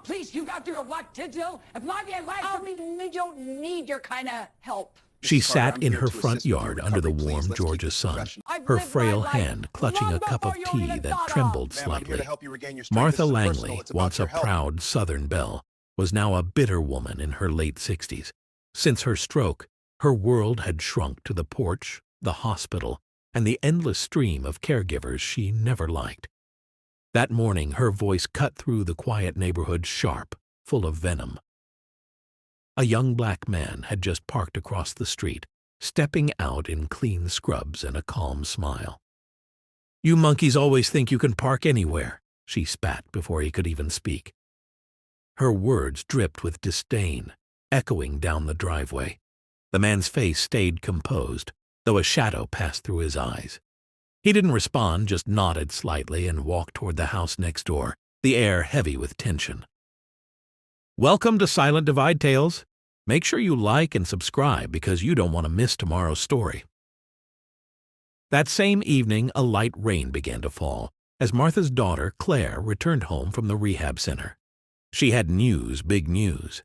please, you got to know what to do. If mommy and we don't need your kind of help. She sat in her front yard under the warm Georgia sun, her frail hand clutching a cup of tea that trembled slightly. Martha Langley, once a proud Southern belle, was now a bitter woman in her late 60s. Since her stroke, her world had shrunk to the porch, the hospital, and the endless stream of caregivers she never liked. That morning, her voice cut through the quiet neighborhood sharp, full of venom. A young black man had just parked across the street, stepping out in clean scrubs and a calm smile. "You monkeys always think you can park anywhere," she spat before he could even speak. Her words dripped with disdain, echoing down the driveway. The man's face stayed composed, though a shadow passed through his eyes. He didn't respond, just nodded slightly and walked toward the house next door, the air heavy with tension. "Welcome to Silent Divide Tales. Make sure you like and subscribe because you don't want to miss tomorrow's story." That same evening, a light rain began to fall as Martha's daughter, Claire, returned home from the rehab center. She had news, big news.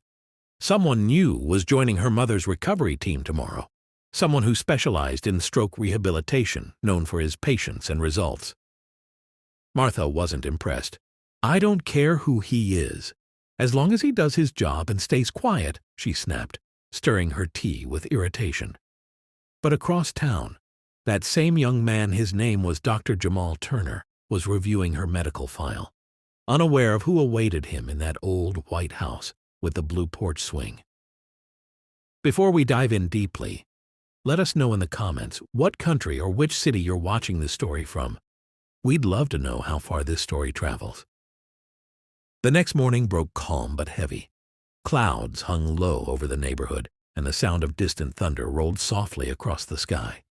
Someone new was joining her mother's recovery team tomorrow, someone who specialized in stroke rehabilitation, known for his patience and results. Martha wasn't impressed. "I don't care who he is, as long as he does his job and stays quiet," she snapped, stirring her tea with irritation. But across town, that same young man, his name was Dr. Jamal Turner, was reviewing her medical file, unaware of who awaited him in that old white house with the blue porch swing. Before we dive in deeply, let us know in the comments what country or which city you're watching this story from. We'd love to know how far this story travels. The next morning broke calm but heavy. Clouds hung low over the neighborhood, and the sound of distant thunder rolled softly across the sky.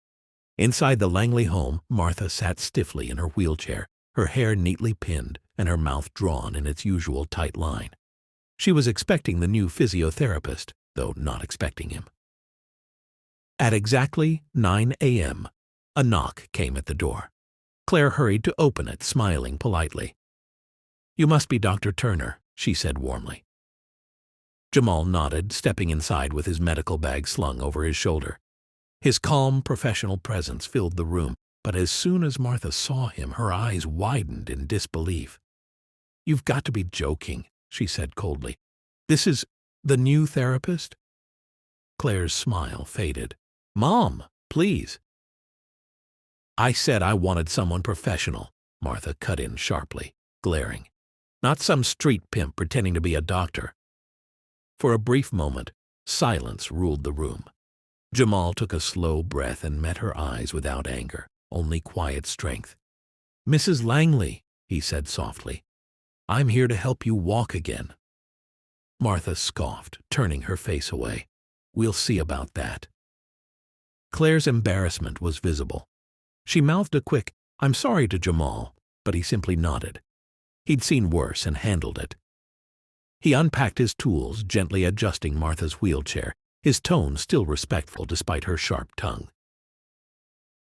Inside the Langley home, Martha sat stiffly in her wheelchair, her hair neatly pinned and her mouth drawn in its usual tight line. She was expecting the new physiotherapist, though not expecting him. At exactly 9 a.m., a knock came at the door. Claire hurried to open it, smiling politely. "You must be Dr. Turner," she said warmly. Jamal nodded, stepping inside with his medical bag slung over his shoulder. His calm, professional presence filled the room, but as soon as Martha saw him, her eyes widened in disbelief. "You've got to be joking," she said coldly. "This is the new therapist?" Claire's smile faded. "Mom, please." "I said I wanted someone professional," Martha cut in sharply, glaring. "Not some street pimp pretending to be a doctor." For a brief moment, silence ruled the room. Jamal took a slow breath and met her eyes without anger, only quiet strength. "Mrs. Langley," he said softly, "I'm here to help you walk again." Martha scoffed, turning her face away. "We'll see about that." Claire's embarrassment was visible. She mouthed a quick, "I'm sorry" to Jamal, but he simply nodded. He'd seen worse and handled it. He unpacked his tools, gently adjusting Martha's wheelchair, his tone still respectful despite her sharp tongue.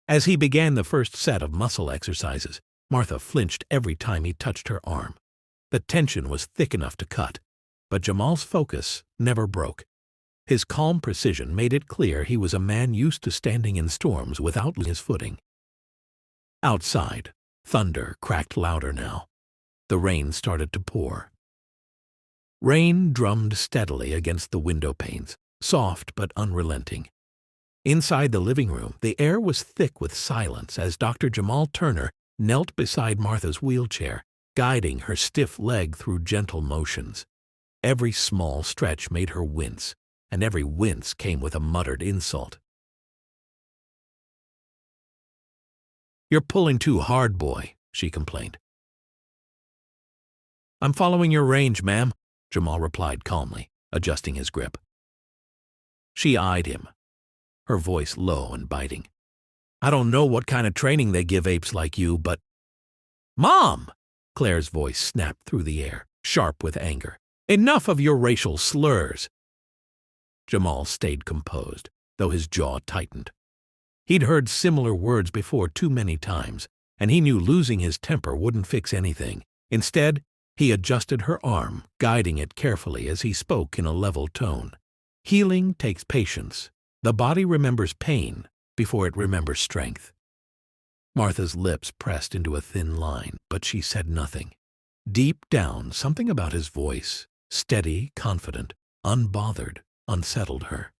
As he began the first set of muscle exercises, Martha flinched every time he touched her arm. The tension was thick enough to cut, but Jamal's focus never broke. His calm precision made it clear he was a man used to standing in storms without his footing. Outside, thunder cracked louder now. The rain started to pour. Rain drummed steadily against the window panes, soft but unrelenting. Inside the living room, the air was thick with silence as Dr. Jamal Turner knelt beside Martha's wheelchair, guiding her stiff leg through gentle motions. Every small stretch made her wince, and every wince came with a muttered insult. "You're pulling too hard, boy," she complained. "I'm following your range, ma'am," Jamal replied calmly, adjusting his grip. She eyed him, her voice low and biting. "I don't know what kind of training they give apes like you, but—" "Mom!" Claire's voice snapped through the air, sharp with anger. "Enough of your racial slurs!" Jamal stayed composed, though his jaw tightened. He'd heard similar words before too many times, and he knew losing his temper wouldn't fix anything. Instead, He adjusted her arm, guiding it carefully as he spoke in a level tone. Healing takes patience. The body remembers pain before it remembers strength. Martha's lips pressed into a thin line, but she said nothing. Deep down, something about his voice, steady, confident, unbothered, unsettled her.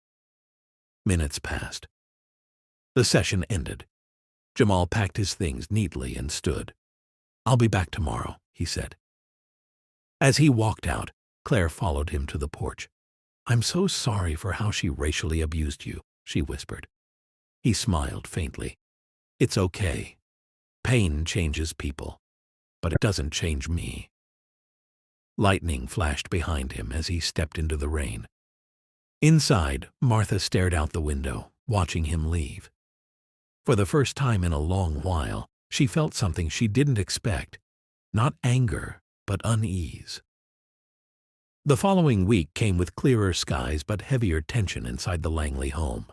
Minutes passed. The session ended. Jamal packed his things neatly and stood. "I'll be back tomorrow," he said. As he walked out, Claire followed him to the porch. "I'm so sorry for how she racially abused you," she whispered. He smiled faintly. "It's okay. Pain changes people, but it doesn't change me." Lightning flashed behind him as he stepped into the rain. Inside, Martha stared out the window, watching him leave. For the first time in a long while, she felt something she didn't expect. Not anger, but unease. The following week came with clearer skies but heavier tension inside the Langley home.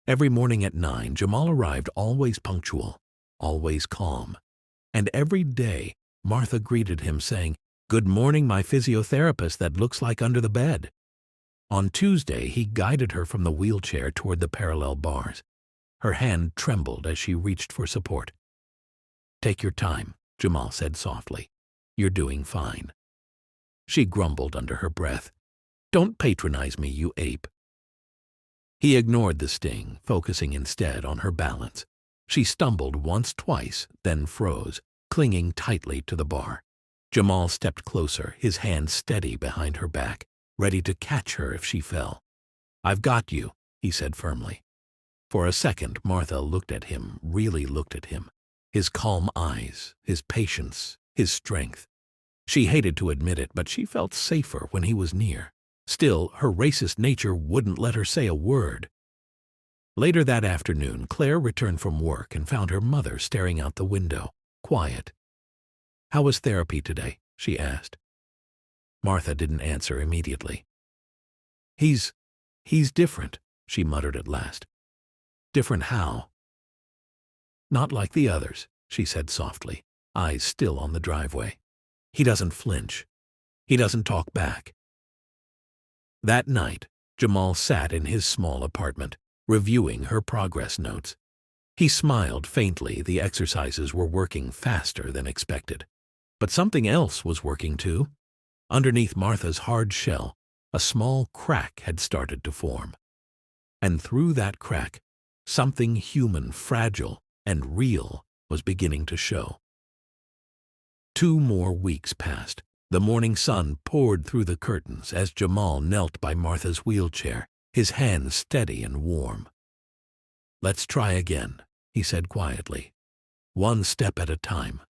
Every morning at 9, Jamal arrived always punctual, always calm. And every day, Martha greeted him saying, "Good morning, my physiotherapist that looks like under the bed." On Tuesday, he guided her from the wheelchair toward the parallel bars. Her hand trembled as she reached for support. "Take your time," Jamal said softly. "You're doing fine." She grumbled under her breath. "Don't patronize me, you ape." He ignored the sting, focusing instead on her balance. She stumbled once, twice, then froze, clinging tightly to the bar. Jamal stepped closer, his hand steady behind her back, ready to catch her if she fell. "I've got you," he said firmly. For a second, Martha looked at him, really looked at him. His calm eyes, his patience, his strength. She hated to admit it, but she felt safer when he was near. Still, her racist nature wouldn't let her say a word. Later that afternoon, Claire returned from work and found her mother staring out the window, quiet. "How was therapy today?" she asked. Martha didn't answer immediately. He's different," she muttered at last. "Different how?" "Not like the others," she said softly, eyes still on the driveway. "He doesn't flinch. He doesn't talk back." That night, Jamal sat in his small apartment, reviewing her progress notes. He smiled faintly. The exercises were working faster than expected. But something else was working too. Underneath Martha's hard shell, a small crack had started to form. And through that crack, something human, fragile, and real was beginning to show. 2 more weeks passed. The morning sun poured through the curtains as Jamal knelt by Martha's wheelchair, his hands steady and warm. "Let's try again," he said quietly. "One step at a time."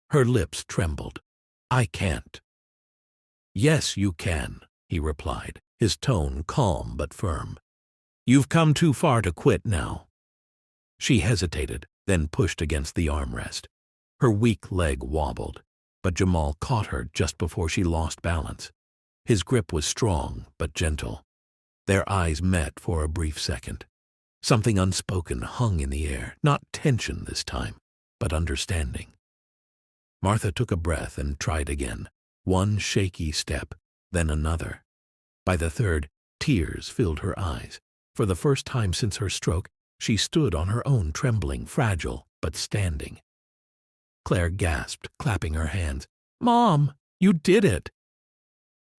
Her lips trembled. "I can't." "Yes, you can," he replied, his tone calm but firm. "You've come too far to quit now." She hesitated, then pushed against the armrest. Her weak leg wobbled, but Jamal caught her just before she lost balance. His grip was strong but gentle. Their eyes met for a brief second. Something unspoken hung in the air, not tension this time, but understanding. Martha took a breath and tried again. One shaky step, then another. By the third, tears filled her eyes. For the first time since her stroke, she stood on her own, trembling, fragile, but standing. Claire gasped, clapping her hands. "Mom, you did it!"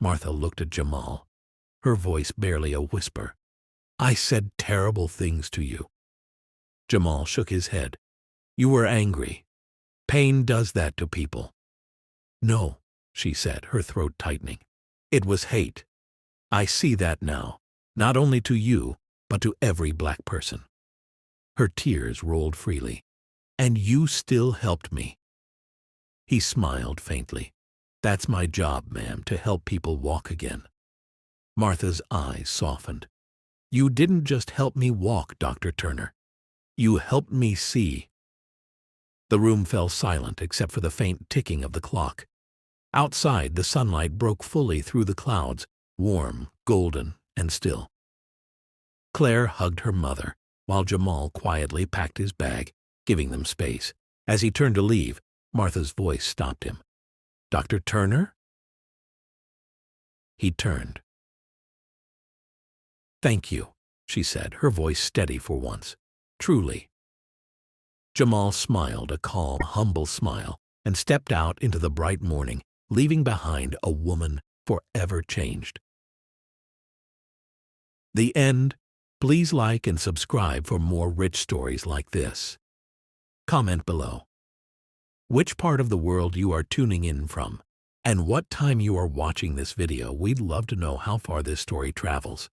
Martha looked at Jamal, her voice barely a whisper. "I said terrible things to you." Jamal shook his head. "You were angry. Pain does that to people." "No," she said, her throat tightening. "It was hate. I see that now, not only to you, but to every black person." Her tears rolled freely. "And you still helped me." He smiled faintly. "That's my job, ma'am, to help people walk again." Martha's eyes softened. "You didn't just help me walk, Dr. Turner. You helped me see." The room fell silent except for the faint ticking of the clock. Outside, the sunlight broke fully through the clouds, warm, golden, and still. Claire hugged her mother, while Jamal quietly packed his bag, giving them space. As he turned to leave, Martha's voice stopped him. Dr. Turner? He turned. Thank you, she said, her voice steady for once. Truly. Jamal smiled a calm, humble smile and stepped out into the bright morning, leaving behind a woman forever changed. The end. Please like and subscribe for more rich stories like this. Comment below which part of the world you are tuning in from and what time you are watching this video. We'd love to know how far this story travels.